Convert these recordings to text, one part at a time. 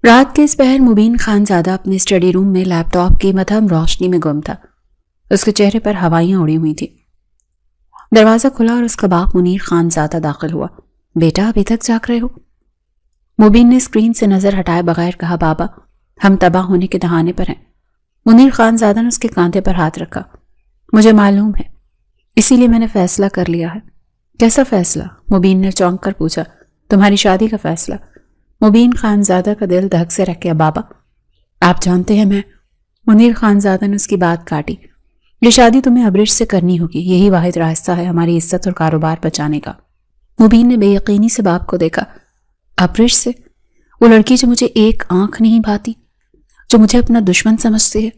رات کے اس پہر مبین خانزادہ اپنے اسٹڈی روم میں لیپ ٹاپ کی مدھم روشنی میں گم تھا۔ اس کے چہرے پر ہوائیاں اڑی ہوئی تھی۔ دروازہ کھلا اور اس کا باپ منیر خانزادہ داخل ہوا۔ بیٹا ابھی تک جاگ رہے ہو؟ مبین نے اسکرین سے نظر ہٹائے بغیر کہا، بابا ہم تباہ ہونے کے دہانے پر ہیں۔ منیر خانزادہ نے اس کے کاندھے پر ہاتھ رکھا۔ مجھے معلوم ہے، اسی لیے میں نے فیصلہ کر لیا ہے۔ کیسا فیصلہ؟ مبین نے چونک کر پوچھا۔ تمہاری شادی کا فیصلہ۔ مبین خانزادہ کا دل دھک سے رکھ گیا۔ بابا آپ جانتے ہیں منیر خانزادہ نے اس کی بات کاٹی۔ یہ شادی تمہیں ابرش سے کرنی ہوگی، یہی واحد راستہ ہے ہماری عزت اور کاروبار بچانے کا۔ مبین نے بے یقینی سے باپ کو دیکھا۔ ابرش سے؟ وہ لڑکی جو مجھے ایک آنکھ نہیں بھاتی، جو مجھے اپنا دشمن سمجھتی ہے؟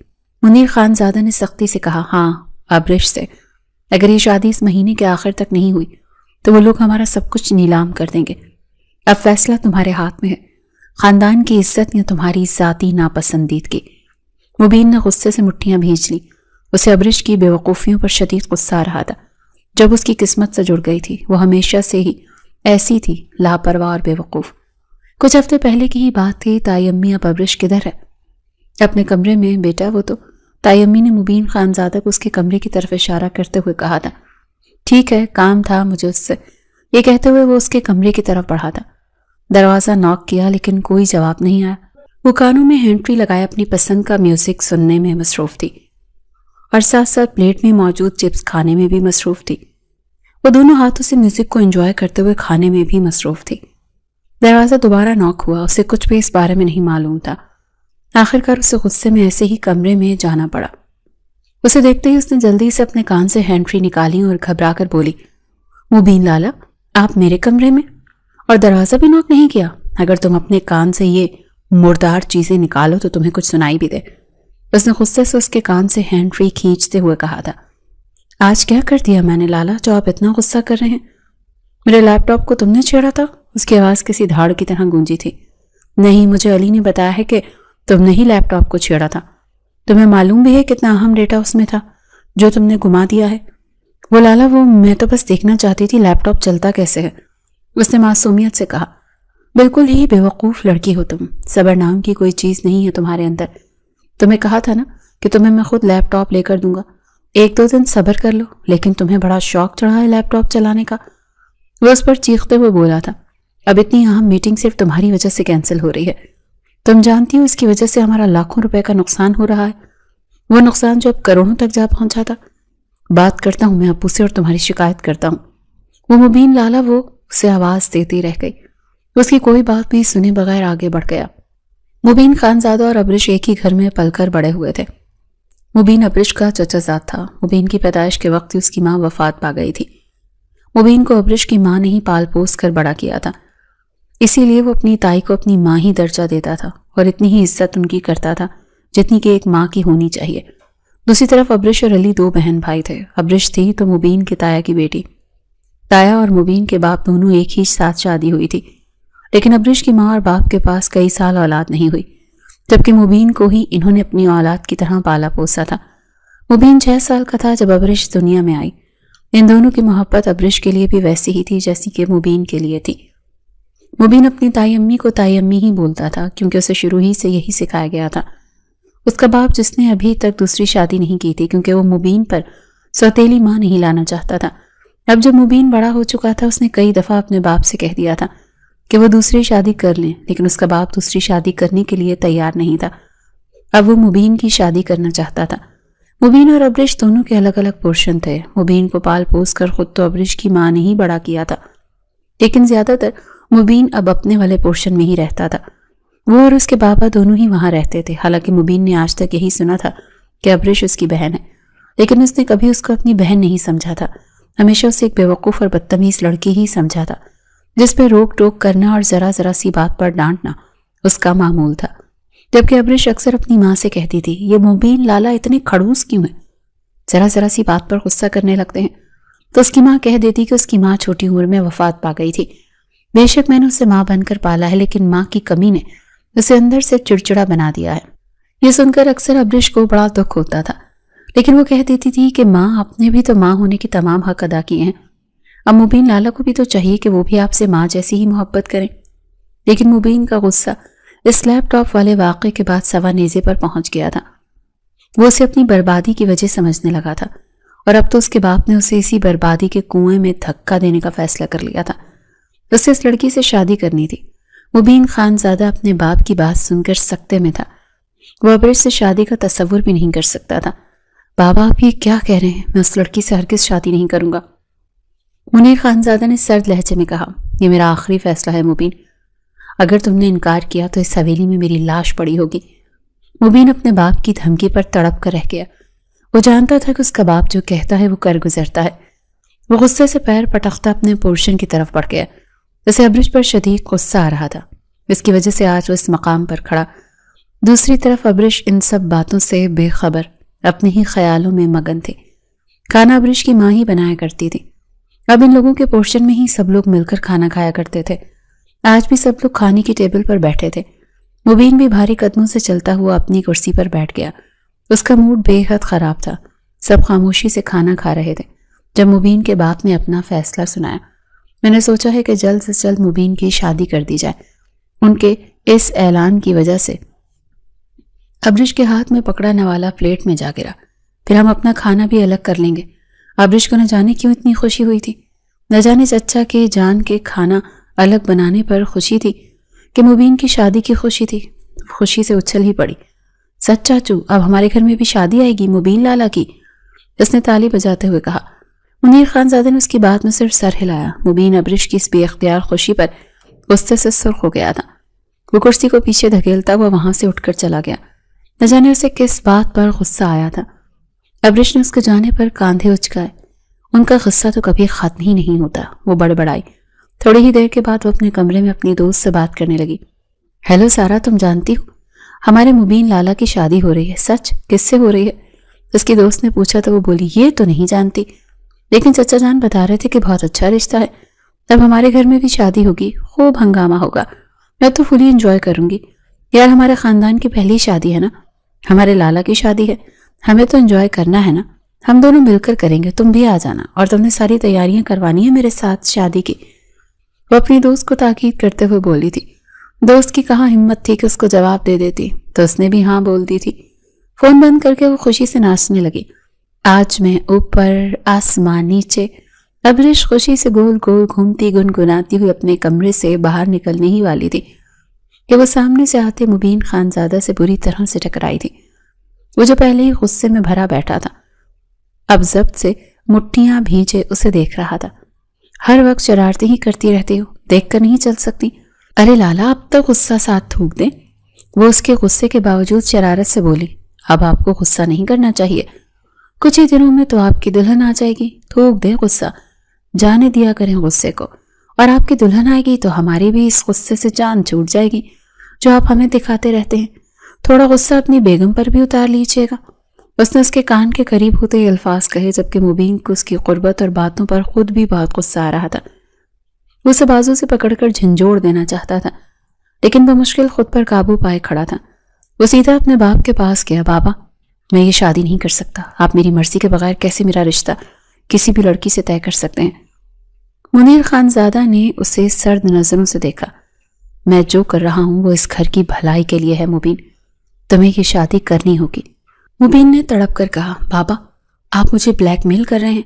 منیر خانزادہ نے سختی سے کہا، ہاں ابرش سے۔ اگر یہ شادی اس مہینے کے آخر تک نہیں ہوئی تو وہ لوگ ہمارا سب کچھ نیلام کر دیں گے۔ اب فیصلہ تمہارے ہاتھ میں ہے، خاندان کی عزت یا تمہاری ذاتی ناپسندیدگی۔ مبین نے غصے سے مٹھیاں بھینچ لی۔ اسے ابرش کی بے وقوفیوں پر شدید غصہ آ رہا تھا۔ جب اس کی قسمت سے جڑ گئی تھی، وہ ہمیشہ سے ہی ایسی تھی، لاپرواہ اور بے وقوف۔ کچھ ہفتے پہلے کی ہی بات تھی۔ تائی امی اب ابرش کدھر ہے؟ اپنے کمرے میں بیٹا۔ وہ تو تائی امی نے مبین خانزادہ کو اس کے کمرے کی طرف اشارہ کرتے ہوئے کہا تھا۔ ٹھیک ہے، کام تھا مجھے اس سے، یہ کہتے ہوئے وہ اس کے کمرے کی طرف بڑھا تھا۔ دروازہ ناک کیا لیکن کوئی جواب نہیں آیا۔ وہ کانوں میں ہینڈ فری لگائے اپنی پسند کا میوزک سننے میں مصروف تھی اور ساتھ ساتھ پلیٹ میں موجود چپس کھانے میں بھی مصروف تھی۔ وہ دونوں ہاتھوں سے میوزک کو انجوائے کرتے ہوئے کھانے میں بھی مصروف تھی۔ دروازہ دوبارہ ناک ہوا۔ اسے کچھ بھی اس بارے میں نہیں معلوم تھا۔ آخر کار اسے غصے میں ایسے ہی کمرے میں جانا پڑا۔ اسے دیکھتے ہی اس نے جلدی سے اپنے کان سے ہینڈ فری نکالی اور گھبرا کر بولی، مبین لالا آپ میرے کمرے میں اور دروازہ بھی ناک نہیں کیا؟ اگر تم اپنے کان سے یہ مردار چیزیں نکالو تو تمہیں کچھ سنائی بھی دے۔ اس نے غصے سے اس کے کان سے ہینڈ فری کھینچتے ہوئے کہا تھا۔ آج کیا کر دیا میں نے لالا جو آپ اتنا غصہ کر رہے ہیں؟ میرے لیپ ٹاپ کو تم نے چھیڑا تھا؟ اس کی آواز کسی دھاڑ کی طرح گونجی تھی۔ نہیں، مجھے علی نے بتایا ہے کہ تم نے ہی لیپ ٹاپ کو چھیڑا تھا۔ تمہیں معلوم بھی ہے کتنا اہم ڈیٹا اس میں تھا جو تم نے گما دیا ہے؟ وہ لالا میں تو بس دیکھنا چاہتی تھی لیپ ٹاپ چلتا کیسے ہے، اس نے معصومیت سے کہا۔ بالکل ہی بے وقوف لڑکی ہو تم، صبر نام کی کوئی چیز نہیں ہے تمہارے اندر۔ تمہیں کہا تھا نا کہ تمہیں میں خود لیپ ٹاپ لے کر دوں گا، ایک دو دن صبر کر لو، لیکن تمہیں بڑا شوق چڑھا ہے لیپ ٹاپ چلانے کا۔ وہ اس پر چیختے ہوئے بولا تھا۔ اب اتنی اہم میٹنگ صرف تمہاری وجہ سے کینسل ہو رہی ہے۔ تم جانتی ہو اس کی وجہ سے ہمارا لاکھوں روپے کا نقصان ہو رہا ہے، وہ نقصان جو اب کروڑوں تک جا پہنچا تھا۔ بات کرتا ہوں میں ابو سے اور تمہاری شکایت کرتا ہوں۔ وہ مبین لالا وہ اسے آواز دیتی رہ گئی۔ اس کی کوئی بات بھی سنے بغیر آگے بڑھ گیا۔ مبین خانزادہ اور ابرش ایک ہی گھر میں پل کر بڑے ہوئے تھے۔ مبین ابرش کا چچا زاد تھا۔ مبین کی پیدائش کے وقت ہی اس کی ماں وفات پا گئی تھی۔ مبین کو ابرش کی ماں نے ہی پال پوس کر بڑا کیا تھا، اسی لیے وہ اپنی تائی کو اپنی ماں ہی درجہ دیتا تھا اور اتنی ہی عزت ان کی کرتا تھا جتنی کہ ایک ماں کی ہونی چاہیے۔ دوسری طرف ابرش اور علی دو بہن بھائی تھے۔ ابرش تھی تو مبین کے تایا کی بیٹی۔ تایا اور مبین کے باپ دونوں ایک ہی ساتھ شادی ہوئی تھی، لیکن ابرش کی ماں اور باپ کے پاس کئی سال اولاد نہیں ہوئی، جبکہ مبین کو ہی انہوں نے اپنی اولاد کی طرح پالا پوسا تھا۔ مبین 6 سال کا تھا جب ابرش دنیا میں آئی۔ ان دونوں کی محبت ابرش کے لیے بھی ویسی ہی تھی جیسی کہ مبین کے لیے تھی۔ مبین اپنی تائی امی کو تائی امی ہی بولتا تھا کیونکہ اسے شروع ہی سے یہی سکھایا گیا تھا۔ اس کا باپ جس نے ابھی تک دوسری شادی نہیں کی تھی کیونکہ وہ مبین پر سوتیلی ماں نہیں لانا چاہتا تھا، اب جب مبین بڑا ہو چکا تھا اس نے کئی دفعہ اپنے باپ سے کہہ دیا تھا کہ وہ دوسری شادی کر لیں، لیکن اس کا باپ دوسری شادی کرنے کے لیے تیار نہیں تھا۔ اب وہ مبین کی شادی کرنا چاہتا تھا۔ مبین اور ابرش دونوں کے الگ الگ پورشن تھے۔ مبین کو پال پوس کر خود تو ابرش کی ماں نے ہی بڑا کیا تھا، لیکن زیادہ تر مبین اب اپنے والے پورشن میں ہی رہتا تھا۔ وہ اور اس کے بابا دونوں ہی وہاں رہتے تھے۔ حالانکہ مبین نے آج تک یہی سنا تھا کہ ابرش اس کی بہن ہے، لیکن اس نے کبھی اس کو اپنی بہن نہیں سمجھا تھا۔ ہمیشہ اسے ایک بیوقوف اور بدتمیز لڑکی ہی سمجھا تھا جس پہ روک ٹوک کرنا اور ذرا ذرا سی بات پر ڈانٹنا اس کا معمول تھا۔ جبکہ ابرش اکثر اپنی ماں سے کہتی تھی، یہ مبین لالا اتنے کھڑوس کیوں ہیں، ذرا ذرا سی بات پر غصہ کرنے لگتے ہیں۔ تو اس کی ماں کہہ دیتی کہ اس کی ماں چھوٹی عمر میں وفات پا گئی تھی۔ بے شک میں نے اسے ماں بن کر پالا ہے، لیکن ماں کی کمی نے اسے اندر سے چڑچڑا بنا دیا ہے۔ یہ سن کر اکثر ابرش کو بڑا دکھ ہوتا تھا، لیکن وہ کہہ دیتی تھی کہ ماں آپ نے بھی تو ماں ہونے کے تمام حق ادا کیے ہیں، اب مبین لالا کو بھی تو چاہیے کہ وہ بھی آپ سے ماں جیسی ہی محبت کریں۔ لیکن مبین کا غصہ اس لیپ ٹاپ والے واقعے کے بعد سوا نیزے پر پہنچ گیا تھا۔ وہ اسے اپنی بربادی کی وجہ سمجھنے لگا تھا، اور اب تو اس کے باپ نے اسے اسی بربادی کے کنویں میں دھکا دینے کا فیصلہ کر لیا تھا۔ اسے اس لڑکی سے شادی کرنی تھی۔ مبین خان زادہ اپنے باپ کی بات سن کر سکتے میں تھا۔ وہ ابرش سے شادی کا تصور بھی نہیں کر سکتا تھا۔ بابا آپ یہ کیا کہہ رہے ہیں؟ میں اس لڑکی سے ہرگز شادی نہیں کروں گا۔ منیر خان زادہ نے سرد لہجے میں کہا، یہ میرا آخری فیصلہ ہے مبین، اگر تم نے انکار کیا تو اس حویلی میں میری لاش پڑی ہوگی۔ مبین اپنے باپ کی دھمکی پر تڑپ کر رہ گیا۔ وہ جانتا تھا کہ اس کا باپ جو کہتا ہے وہ کر گزرتا ہے۔ وہ غصے سے پیر پٹکتا اپنے پورشن کی طرف بڑھ گیا۔ اسے ابرش پر شدید غصہ آ رہا تھا، اس کی وجہ سے آج وہ اس مقام پر کھڑا۔ دوسری طرف ابرش ان سب باتوں سے بے خبر اپنے ہی خیالوں میں مگن تھے۔ کھانا ابرش کی ماں ہی بنایا کرتی تھی۔ اب ان لوگوں کے پورشن میں ہی سب لوگ مل کر کھانا کھایا کرتے تھے۔ آج بھی سب لوگ کھانے کی ٹیبل پر بیٹھے تھے۔ مبین بھی بھاری قدموں سے چلتا ہوا اپنی کرسی پر بیٹھ گیا۔ اس کا موڈ بے حد خراب تھا۔ سب خاموشی سے کھانا کھا رہے تھے۔ جب مبین کے باپ نے اپنا فیصلہ سنایا، میں نے سوچا ہے کہ جلد سے جلد مبین کی شادی کر دی جائے۔ ان کے اس اعلان کی وجہ سے ابرش کے ہاتھ میں پکڑا نوالا پلیٹ میں جا گرا۔ پھر ہم اپنا کھانا بھی الگ کر لیں گے۔ ابرش کو نہ جانے کیوں اتنی خوشی ہوئی تھی، نہ جانے چچا کے جان کے کھانا الگ بنانے پر خوشی تھی کہ مبین کی شادی کی خوشی تھی۔ خوشی سے اچھل ہی پڑی۔ سچ چاچو، اب ہمارے گھر میں بھی شادی آئے گی مبین لالا کی، اس نے تالی بجاتے ہوئے کہا۔ منیر خان زادہ نے اس کی بات میں صرف سر ہلایا۔ مبین ابرش کی اس بے اختیار خوشی پر غصے سے سرخ ہو گیا تھا۔ وہ کرسی کو پیچھے دھکیلتا ہوا وہاں سے اٹھ کر چلا گیا۔ نہ جانے اسے کس بات پر غصہ آیا تھا۔ ابرش نے اس کے جانے پر کاندھے اچکائے۔ ان کا غصہ تو کبھی ختم ہی نہیں ہوتا۔ وہ بڑبڑائی۔ تھوڑی ہی دیر کے بعد وہ اپنے کمرے میں اپنی دوست سے بات کرنے لگی۔ ہیلو سارا، تم جانتی ہو ہمارے مبین لالا کی شادی ہو رہی ہے؟ سچ؟ کس سے ہو رہی ہے؟ اس کی دوست نے پوچھا تو وہ بولی، یہ تو نہیں جانتی، لیکن چچا جان بتا رہے تھے کہ بہت اچھا رشتہ ہے، اب ہمارے گھر میں بھی شادی ہوگی، خوب ہنگامہ ہوگا، میں تو فلی انجوائے کروں گی۔ یار ہمارے خاندان کی پہلی شادی ہے نا، ہمارے لالا کی شادی ہے، ہمیں تو انجوائے کرنا ہے نا، ہم دونوں مل کر کریں گے، تم بھی آ جانا، اور تم نے ساری تیاریاں کروانی ہیں میرے ساتھ شادی کی۔ وہ اپنی دوست کو تاکید کرتے ہوئے بولی تھی۔ دوست کی کہاں ہمت تھی کہ اس کو جواب دے دیتی، تو اس نے بھی ہاں بول دی تھی۔ فون بند کر کے وہ خوشی سے ناچنے لگی۔ آج میں اوپر آسمان نیچے۔ ابرش خوشی سے گول گول گھومتی گنگناتی ہوئی اپنے کمرے سے باہر نکلنے ہی والی تھی کہ وہ سامنے سے آتے مبین خان زادہ سے بری طرح سے ٹکرائی تھی۔ وہ جو پہلے ہی غصے میں بھرا بیٹھا تھا، اب ضبط سے مٹھیاں بھیجے اسے دیکھ رہا تھا۔ ہر وقت شرارتیں ہی کرتی رہتی ہو، دیکھ کر نہیں چل سکتی؟ ارے لالا اب تک غصہ ساتھ تھوک دیں۔ وہ اس کے غصے کے باوجود شرارت سے بولی، اب آپ کو غصہ نہیں کرنا چاہیے، کچھ ہی دنوں میں تو آپ کی دلہن آ جائے گی، تھوک دیں غصہ، جانے دیا کریں غصے کو، اور آپ کی دلہن آئے گی تو ہماری بھی اس غصے سے جان چھوٹ جائے گی جو آپ ہمیں دکھاتے رہتے ہیں۔ تھوڑا غصہ اپنی بیگم پر بھی اتار لیجیے گا۔ اس نے اس کے کان کے قریب ہوتے ہی الفاظ کہے، جبکہ مبین کو اس کی قربت اور باتوں پر خود بھی بہت غصہ آ رہا تھا۔ وہ اسے بازو سے پکڑ کر جھنجھوڑ دینا چاہتا تھا، لیکن بمشکل خود پر قابو پائے کھڑا تھا۔ وہ سیدھا اپنے باپ کے پاس گیا۔ بابا، میں یہ شادی نہیں کر سکتا، آپ میری مرضی کے بغیر کیسے میرا رشتہ کسی بھی لڑکی سے طے کر سکتے ہیں؟ منیر خان زادہ نے اسے سرد نظروں سے دیکھا۔ میں جو کر رہا ہوں وہ اس گھر کی بھلائی کے لیے ہے مبین، تمہیں یہ شادی کرنی ہوگی۔ مبین نے تڑپ کر کہا، بابا آپ مجھے بلیک میل کر رہے ہیں؟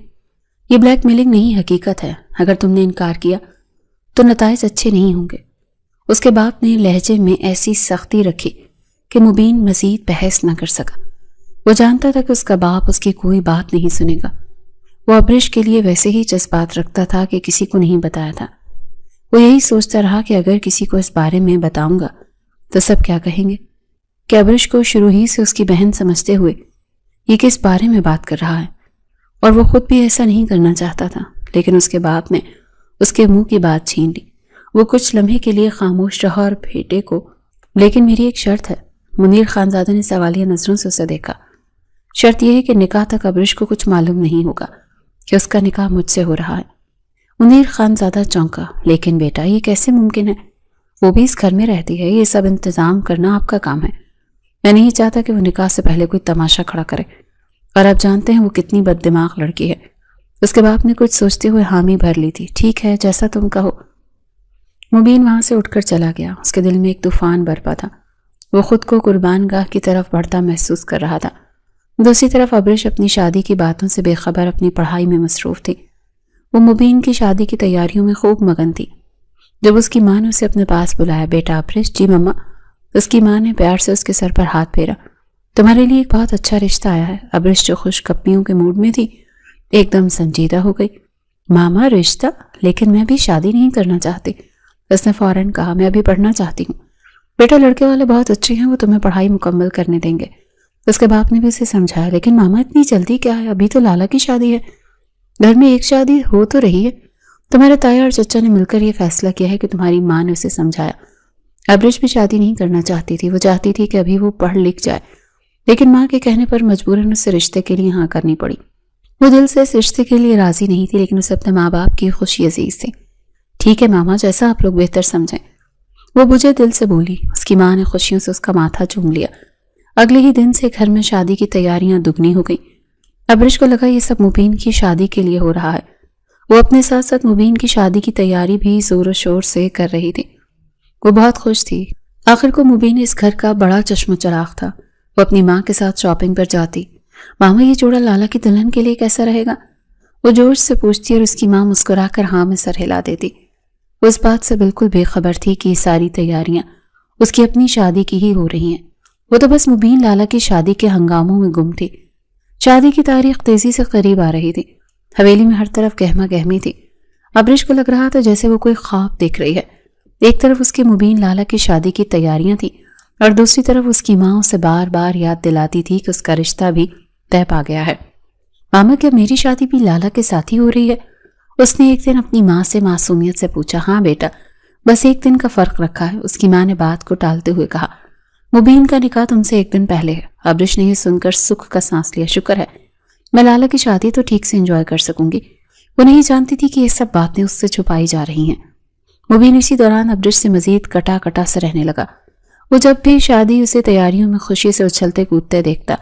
یہ بلیک میلنگ نہیں، حقیقت ہے، اگر تم نے انکار کیا تو نتائج اچھے نہیں ہوں گے۔ اس کے باپ نے لہجے میں ایسی سختی رکھی کہ مبین مزید بحث نہ کر سکا۔ وہ جانتا تھا کہ اس کا باپ اس کی کوئی بات نہیں سنے گا۔ وہ ابرش کے لیے ویسے ہی جذبات رکھتا تھا کہ کسی کو نہیں بتایا تھا۔ وہ یہی سوچتا رہا کہ اگر کسی کو اس بارے میں بتاؤں گا تو سب کیا کہیں گے، کہ ابرش کو شروع ہی سے اس کی بہن سمجھتے ہوئے یہ کس بارے میں بات کر رہا ہے، اور وہ خود بھی ایسا نہیں کرنا چاہتا تھا، لیکن اس کے باپ نے اس کے منہ کی بات چھین لی۔ وہ کچھ لمحے کے لیے خاموش رہا اور بیٹے کو، لیکن میری ایک شرط ہے۔ منیر خان زادہ نے سوالیہ نظروں سے اسے دیکھا۔ شرط یہ ہے کہ نکاح تک ابرش کو کچھ معلوم نہیں ہوگا کہ اس کا نکاح مجھ سے ہو رہا ہے۔ منیر خان زادہ چونکا، لیکن بیٹا یہ کیسے ممکن ہے؟ وہ بھی اس گھر میں رہتی ہے، یہ سب انتظام کرنا آپ کا کام ہے۔ میں نہیں چاہتا کہ وہ نکاح سے پہلے کوئی تماشا کھڑا کرے، اور آپ جانتے ہیں وہ کتنی بد دماغ لڑکی ہے۔ اس کے باپ نے کچھ سوچتے ہوئے حامی بھر لی تھی۔ ٹھیک ہے، جیسا تم کہو۔ مبین وہاں سے اٹھ کر چلا گیا۔ اس کے دل میں ایک طوفان برپا تھا۔ وہ خود کو قربان گاہ کی طرف بڑھتا محسوس کر رہا تھا۔ دوسری طرف ابرش اپنی شادی کی باتوں سے بے خبر اپنی پڑھائی میں مصروف تھی۔ وہ مبین کی شادی کی تیاریوں میں خوب مگن تھی۔ جب اس کی ماں نے اسے اپنے پاس بلایا، بیٹا ابرش۔ جی مما۔ اس کی ماں نے پیار سے اس کے سر پر ہاتھ پھیرا۔ تمہارے لیے ایک بہت اچھا رشتہ آیا ہے۔ ابرش جو خوش کپیوں کے موڈ میں تھی ایک دم سنجیدہ ہو گئی۔ ماما رشتہ؟ لیکن میں بھی شادی نہیں کرنا چاہتی۔ اس نے فوراً کہا، میں ابھی پڑھنا چاہتی ہوں۔ بیٹا لڑکے والے بہت اچھے ہیں، وہ تمہیں پڑھائی مکمل کرنے دیں گے۔ اس کے باپ نے بھی اسے سمجھایا، لیکن ماما اتنی جلدی کیا ہے؟ ابھی تو لالا کی شادی ہے۔ گھر میں ایک شادی ہو تو رہی ہے۔ تمہارے تایا اور چچا نے مل کر یہ فیصلہ کیا ہے کہ تمہاری ماں نے اسے سمجھایا۔ ابرش بھی شادی نہیں کرنا چاہتی تھی۔ وہ چاہتی تھی کہ ابھی وہ پڑھ لکھ جائے، لیکن ماں کے کہنے پر مجبوراً اسے رشتے کے لیے ہاں کرنی پڑی۔ وہ دل سے اس رشتے کے لیے راضی نہیں تھی، لیکن اسے اپنے ماں باپ کی خوشی عزیز تھی۔ ٹھیک ہے ماما، جیسا آپ لوگ بہتر سمجھیں، وہ بجھے دل سے بولی۔ اس کی ماں نے خوشیوں سے اس کا ماتھا چوم لیا۔ اگلے ہی دن سے گھر میں شادی کی تیاریاں دگنی ہو گئیں۔ ابرش کو لگا یہ سب مبین کی شادی کے لیے ہو رہا ہے۔ وہ اپنے ساتھ ساتھ مبین کی شادی کی تیاری بھی زور و شور سے کر رہی تھی۔ وہ بہت خوش تھی۔ آخر کو مبین اس گھر کا بڑا چشم و چراغ تھا۔ وہ اپنی ماں کے ساتھ شاپنگ پر جاتی۔ ماما یہ جوڑا لالا کی دلہن کے لیے کیسا رہے گا؟ وہ جوش سے پوچھتی اور اس کی ماں مسکرا کر ہاں میں سر ہلا دیتی۔ وہ اس بات سے بالکل بے خبر تھی کہ یہ ساری تیاریاں اس کی اپنی شادی کی ہی ہو رہی ہیں۔ وہ تو بس مبین لالا کی شادی کے ہنگاموں میں گم تھی۔ شادی کی تاریخ تیزی سے قریب آ رہی تھی۔ حویلی میں ہر طرف گہما گہمی تھی۔ ابرش کو لگ رہا تھا جیسے وہ کوئی خواب دیکھ رہی ہے۔ ایک طرف اس کے مبین لالا کی شادی کی تیاریاں تھیں اور دوسری طرف اس کی ماں اسے بار بار یاد دلاتی تھی کہ اس کا رشتہ بھی طے پا گیا ہے۔ ماما کیا میری شادی بھی لالا کے ساتھ ہی ہو رہی ہے؟ اس نے ایک دن اپنی ماں سے معصومیت سے پوچھا۔ ہاں بیٹا، بس ایک دن کا فرق رکھا ہے، اس کی ماں نے بات کو ٹالتے ہوئے کہا۔ مبین کا نکاح تم سے ایک دن پہلے ہے۔ ابرش نے یہ سن کر سکھ کا سانس لیا۔ شکر ہے، میں لالا کی شادی تو ٹھیک سے انجوائے کر سکوں گی۔ وہ نہیں جانتی تھی کہ یہ سب باتیں اس سے چھپائی جا رہی ہیں۔ مبین اسی دوران ابرش سے مزید کٹا کٹا سے رہنے لگا۔ وہ جب بھی شادی اسے تیاریوں میں خوشی سے اچھلتے کودتے دیکھتا،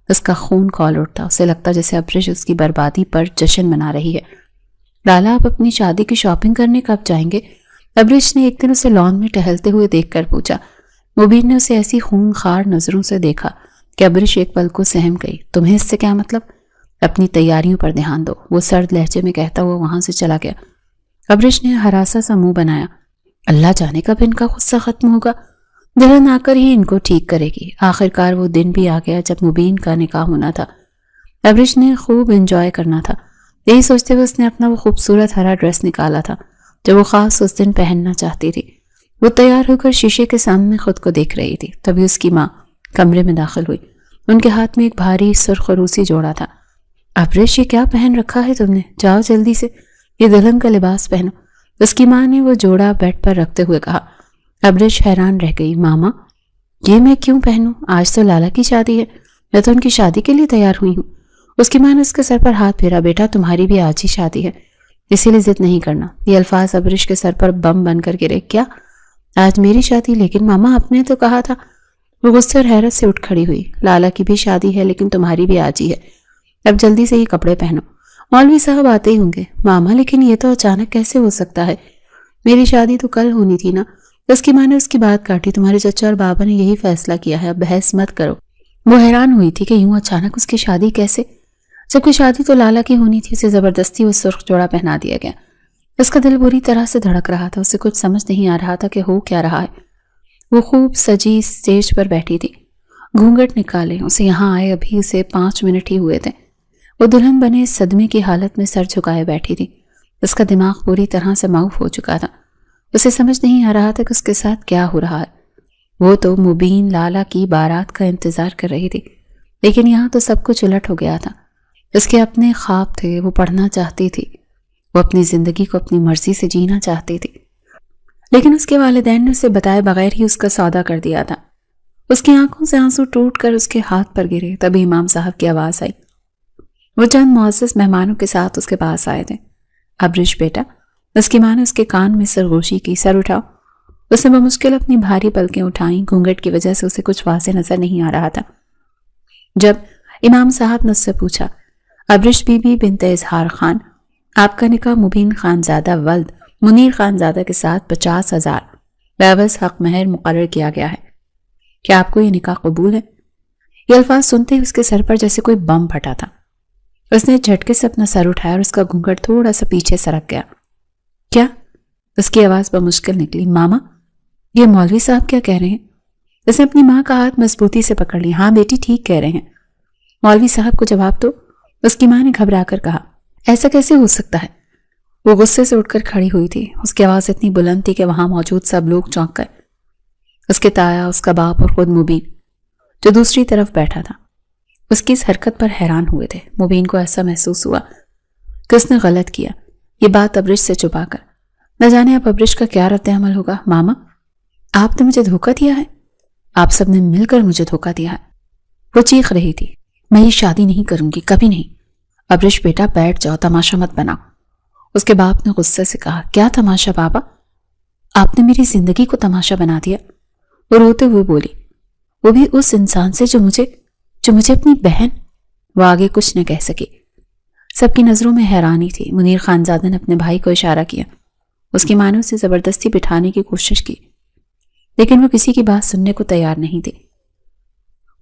اس کا خون کھول اٹھتا۔ اسے لگتا جیسے ابرش اس کی بربادی پر جشن منا رہی ہے۔ لالا آپ اپنی شادی کی شاپنگ کرنے کب جائیں گے؟ ابرش نے ایک دن اسے لان میں ٹہلتے ہوئے دیکھ کر پوچھا۔ مبین نے اسے ایسی خون خار نظروں سے دیکھا کہ ابرش ایک پل کو سہم گئی۔ تمہیں اس سے کیا مطلب؟ اپنی تیاریوں پر دھیان دو، وہ سرد لہجے میں کہتا ہوا وہاں سے چلا گیا۔ ابرش نے ہراسا سا منہ بنایا۔ اللہ جانے کب ان کا غصہ ختم ہوگا، دلہن آ کر ہی ان کو ٹھیک کرے گی۔ آخرکار وہ دن بھی آ گیا جب مبین کا نکاح ہونا تھا۔ ابرش نے خوب انجوائے کرنا تھا۔ یہی سوچتے ہوئے اس نے اپنا وہ خوبصورت ہرا ڈریس نکالا تھا جو وہ خاص اس دن پہننا چاہتی تھی۔ وہ تیار ہو کر شیشے کے سامنے خود کو دیکھ رہی تھی، تبھی اس کی ماں کمرے میں داخل ہوئی۔ ان کے ہاتھ میں ایک بھاری سرخ روسی جوڑا تھا۔ ابرش یہ کیا پہن رکھا ہے تم نے؟ جاؤ جلدی سے یہ دلہن کا لباس پہنو۔ اس کی ماں نے وہ جوڑا بیڈ پر رکھتے ہوئے کہا۔ ابرش حیران رہ گئی۔ ماما یہ میں کیوں پہنوں؟ آج تو لالا کی شادی ہے، میں تو ان کی شادی کے لیے تیار ہوئی ہوں۔ اس کی ماں نے اس کے سر پر ہاتھ پھیرا۔ بیٹا تمہاری بھی آج ہی شادی ہے، اسی لیے ضد نہیں کرنا۔ یہ الفاظ ابرش کے سر پر بم بن کر گرے۔ کیا آج میری شادی؟ لیکن ماما آپ نے تو کہا تھا۔ وہ غصے اور حیرت سے اٹھ کھڑی ہوئی۔ لالا کی بھی شادی ہے لیکن تمہاری بھی آج ہی ہے، اب جلدی سے یہ کپڑے پہنو، مولوی صاحب آتے ہی ہوں گے۔ ماما لیکن یہ تو اچانک کیسے ہو سکتا ہے؟ میری شادی تو کل ہونی تھی نا۔ اس کی ماں نے اس کی بات کاٹی۔ تمہارے چچا اور بابا نے یہی فیصلہ کیا ہے، اب بحث مت کرو۔ وہ حیران ہوئی تھی کہ یوں اچانک اس کی شادی کیسے، جبکہ شادی تو لالا کی ہونی تھی۔ اسے زبردستی وہ سرخ جوڑا پہنا دیا گیا۔ اس کا دل بری طرح سے دھڑک رہا تھا۔ اسے کچھ سمجھ نہیں آ رہا تھا کہ ہو کیا رہا ہے۔ وہ خوب سجی اسٹیج پر بیٹھی تھی، گھونگھٹ نکالے۔ اسے یہاں آئے ابھی اسے 5 منٹ ہی ہوئے تھے۔ وہ دلہن بنے صدمے کی حالت میں سر جھکائے بیٹھی تھی۔ اس کا دماغ پوری طرح سے معاف ہو چکا تھا۔ اسے سمجھ نہیں آ رہا تھا کہ اس کے ساتھ کیا ہو رہا ہے۔ وہ تو مبین لالا کی بارات کا انتظار کر رہی تھی، لیکن یہاں تو سب کچھ الٹ ہو گیا تھا۔ اس کے اپنے خواب تھے، وہ پڑھنا چاہتی تھی، وہ اپنی زندگی کو اپنی مرضی سے جینا چاہتی تھی، لیکن اس کے والدین نے اسے بتائے بغیر ہی اس کا سودا کر دیا تھا۔ اس کی آنکھوں سے آنسو ٹوٹ کر اس کے ہاتھ پر گرے۔ تبھی امام صاحب کی آواز آئی۔ وہ چند معزز مہمانوں کے ساتھ اس کے پاس آئے تھے۔ ابرش بیٹا، اس کی ماں نے اس کے کان میں سرگوشی کی۔ سر اٹھاؤ۔ اس نے بمشکل اپنی بھاری پلکیں اٹھائیں۔ گھونگھٹ کی وجہ سے اسے کچھ واضح نظر نہیں آ رہا تھا۔ جب امام صاحب نے اس سے پوچھا، ابرش بی بی بنت اظہار خان، آپ کا نکاح مبین خان زادہ ولد منیر خان زادہ کے ساتھ 50,000 بعوض حق مہر مقرر کیا گیا ہے. کیا آپ کو یہ نکاح قبول ہے؟ یہ الفاظ سنتے ہی اس کے سر پر جیسے کوئی بم پھٹا تھا. اس نے جھٹکے سے اپنا سر اٹھایا اور اس کا گھونگھٹ تھوڑا سا پیچھے سرک گیا. کیا؟ اس کی آواز بمشکل نکلی. ماما، یہ مولوی صاحب کیا کہہ رہے ہیں؟ اس نے اپنی ماں کا ہاتھ مضبوطی سے پکڑ لی. ہاں بیٹی، ٹھیک کہہ رہے ہیں. مولوی صاحب کو جواب دو. اس کی ماں نے گھبرا کر کہا. ایسا کیسے ہو سکتا ہے؟ وہ غصے سے اٹھ کر کھڑی ہوئی تھی. اس کی آواز اتنی بلند تھی کہ وہاں موجود سب لوگ چونک گئے. اس کے تایا، اس کا باپ اور خود مبین جو دوسری طرف بیٹھا تھا اس کی اس حرکت پر حیران ہوئے تھے. مبین کو ایسا محسوس ہوا کہ اس نے غلط کیا، یہ بات ابرش سے چھپا کر. نہ جانے اب ابرش کا کیا رد عمل ہوگا. ماما، آپ نے مجھے دھوکہ دیا ہے. آپ سب نے مل کر مجھے دھوکہ دیا ہے. وہ چیخ رہی تھی. میں یہ شادی نہیں کروں گی، کبھی نہیں. ابرش بیٹا بیٹھ جاؤ، تماشا مت بناؤ. اس کے باپ نے غصے سے کہا. کیا تماشا بابا؟ آپ نے میری زندگی کو تماشا بنا دیا. وہ روتے ہوئے بولی. وہ بھی اس انسان سے جو مجھے اپنی بہن. وہ آگے کچھ نہ کہہ سکی. سب کی نظروں میں حیرانی تھی. منیر خانزادہ نے اپنے بھائی کو اشارہ کیا. اس کی ماں نے اسے زبردستی بٹھانے کی کوشش کی لیکن وہ کسی کی بات سننے کو تیار نہیں تھی.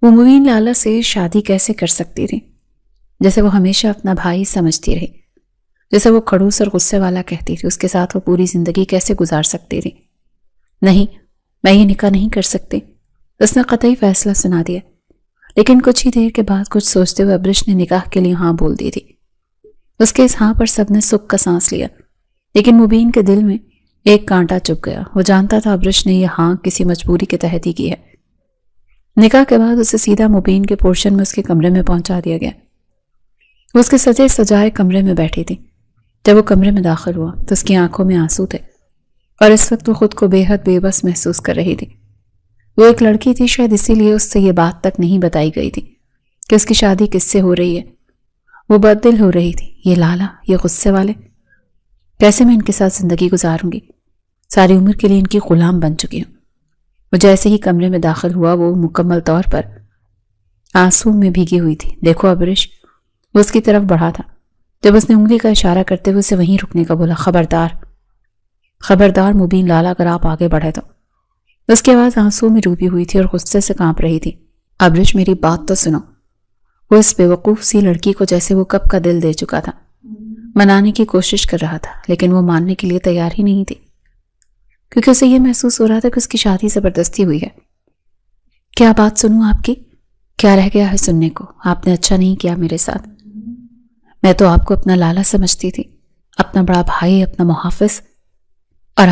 وہ مبین لالا سے شادی کیسے کر سکتی تھی جیسے وہ ہمیشہ اپنا بھائی سمجھتی رہی، جیسے وہ کھڑوس اور غصے والا کہتی تھی. اس کے ساتھ وہ پوری زندگی کیسے گزار سکتی تھی؟ نہیں، میں یہ نکاح نہیں کر سکتی. اس نے قطعی فیصلہ سنا دیا. لیکن کچھ ہی دیر کے بعد کچھ سوچتے ہوئے ابرش نے نکاح کے لیے ہاں بول دی تھی. اس کے اس ہاں پر سب نے سکھ کا سانس لیا لیکن مبین کے دل میں ایک کانٹا چپ گیا. وہ جانتا تھا ابرش نے یہ ہاں کسی مجبوری کے تحت ہی کی ہے. نکاح کے بعد اسے سیدھا مبین کے پورشن میں اس کے کمرے میں پہنچا دیا گیا. وہ اس کے سجے سجائے کمرے میں بیٹھی تھی. جب وہ کمرے میں داخل ہوا تو اس کی آنکھوں میں آنسو تھے اور اس وقت وہ خود کو بے حد بے بس محسوس کر رہی تھی. وہ ایک لڑکی تھی، شاید اسی لیے اس سے یہ بات تک نہیں بتائی گئی تھی کہ اس کی شادی کس سے ہو رہی ہے. وہ بددل ہو رہی تھی. یہ لالا، یہ غصے والے، کیسے میں ان کے ساتھ زندگی گزاروں گی؟ ساری عمر کے لیے ان کی غلام بن چکی ہوں. وہ جیسے ہی کمرے میں داخل ہوا وہ مکمل طور پر آنسو میں بھیگی ہوئی تھی. دیکھو ابرش، وہ اس کی طرف بڑھا تھا. جب اس نے انگلی کا اشارہ کرتے ہوئے اسے وہیں رکنے کا بولا. خبردار مبین لالا، اگر آپ آگے بڑھے تو. اس کی آواز آنسو میں ڈوبی ہوئی تھی اور غصے سے کانپ رہی تھی. ابرش، میری بات تو سنو. وہ اس بے وقوف سی لڑکی کو جیسے وہ کب کا دل دے چکا تھا منانے کی کوشش کر رہا تھا لیکن وہ ماننے کے لیے تیار ہی نہیں تھی کیونکہ اسے یہ محسوس ہو رہا تھا کہ اس کی شادی زبردستی ہوئی ہے. کیا بات سنوں آپ کی؟ کیا رہ گیا ہے سننے کو؟ آپ نے اچھا نہیں کیا میرے ساتھ. میں تو آپ کو اپنا لالا سمجھتی تھی، اپنا بڑا بھائی، اپنا محافظ، اور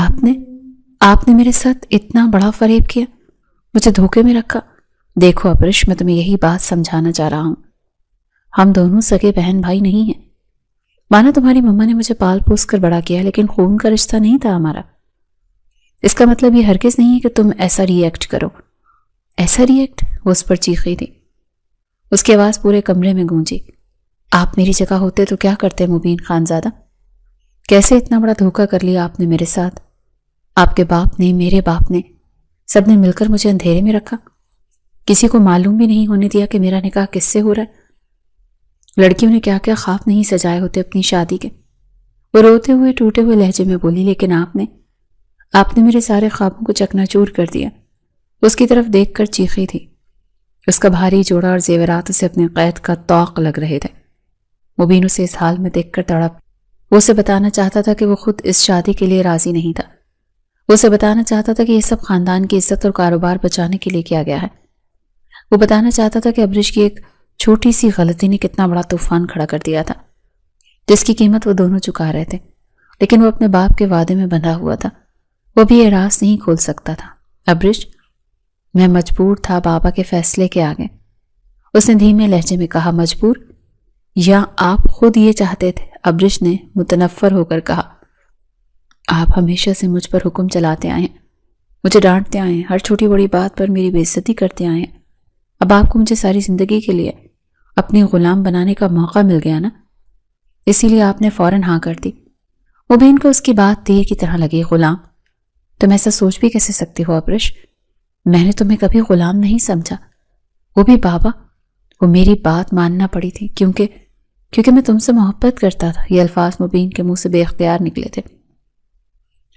آپ نے میرے ساتھ اتنا بڑا فریب کیا، مجھے دھوکے میں رکھا. دیکھو ابرش، میں تمہیں یہی بات سمجھانا چاہ رہا ہوں. ہم دونوں سگے بہن بھائی نہیں ہیں. مانا تمہاری مما نے مجھے پال پوس کر بڑا کیا لیکن خون کا رشتہ نہیں تھا ہمارا. اس کا مطلب یہ ہرگز نہیں ہے کہ تم ایسا ری ایکٹ کرو. ایسا ری ایکٹ؟ وہ اس پر چیخی تھی. اس کی آواز پورے کمرے میں گونجی. آپ میری جگہ ہوتے تو کیا کرتے مبین خانزادہ؟ کیسے اتنا بڑا دھوکہ کر لیا آپ نے میرے ساتھ؟ آپ کے باپ نے، میرے باپ نے، سب نے مل کر مجھے اندھیرے میں رکھا. کسی کو معلوم بھی نہیں ہونے دیا کہ میرا نکاح کس سے ہو رہا ہے. لڑکیوں نے کیا کیا خواب نہیں سجائے ہوتے اپنی شادی کے. وہ روتے ہوئے ٹوٹے ہوئے لہجے میں بولی. لیکن آپ نے میرے سارے خوابوں کو چکنا چور کر دیا. اس کی طرف دیکھ کر چیخی تھی. اس کا بھاری جوڑا اور زیورات اسے اپنے قید کا طوق لگ رہے تھے. مبین اسے اس حال میں دیکھ کر تڑپ. وہ اسے بتانا چاہتا تھا کہ وہ خود اس شادی کے لیے راضی نہیں تھا. وہ اسے بتانا چاہتا تھا کہ یہ سب خاندان کی عزت اور کاروبار بچانے کے لیے کیا گیا ہے. وہ بتانا چاہتا تھا کہ ابرش کی ایک چھوٹی سی غلطی نے کتنا بڑا طوفان کھڑا کر دیا تھا جس کی قیمت وہ دونوں چکا رہے تھے. لیکن وہ اپنے باپ کے وعدے میں بندھا ہوا تھا. وہ بھی یہ راز نہیں کھول سکتا تھا. ابرش، میں مجبور تھا بابا کے فیصلے کے آگے. اس نے دھیمے لہجے میں کہا. مجبور؟ یا آپ خود یہ چاہتے تھے؟ ابرش نے متنفر ہو کر کہا. آپ ہمیشہ سے مجھ پر حکم چلاتے آئے ہیں، مجھے ڈانٹتے آئے ہیں، ہر چھوٹی بڑی بات پر میری بے عزتی کرتے آئے ہیں. اب آپ کو مجھے ساری زندگی کے لیے اپنی غلام بنانے کا موقع مل گیا نا، اسی لیے آپ نے فوراً ہاں کر دی. مبین کو اس کی بات تیر کی طرح لگی. غلام؟ تم ایسا سوچ بھی کیسے سکتی ہو ابرش؟ میں نے تمہیں کبھی غلام نہیں سمجھا. وہ بھی بابا، وہ میری بات ماننا پڑی تھی کیونکہ میں تم سے محبت کرتا تھا. یہ الفاظ مبین کے منہ سے بے اختیار نکلے تھے.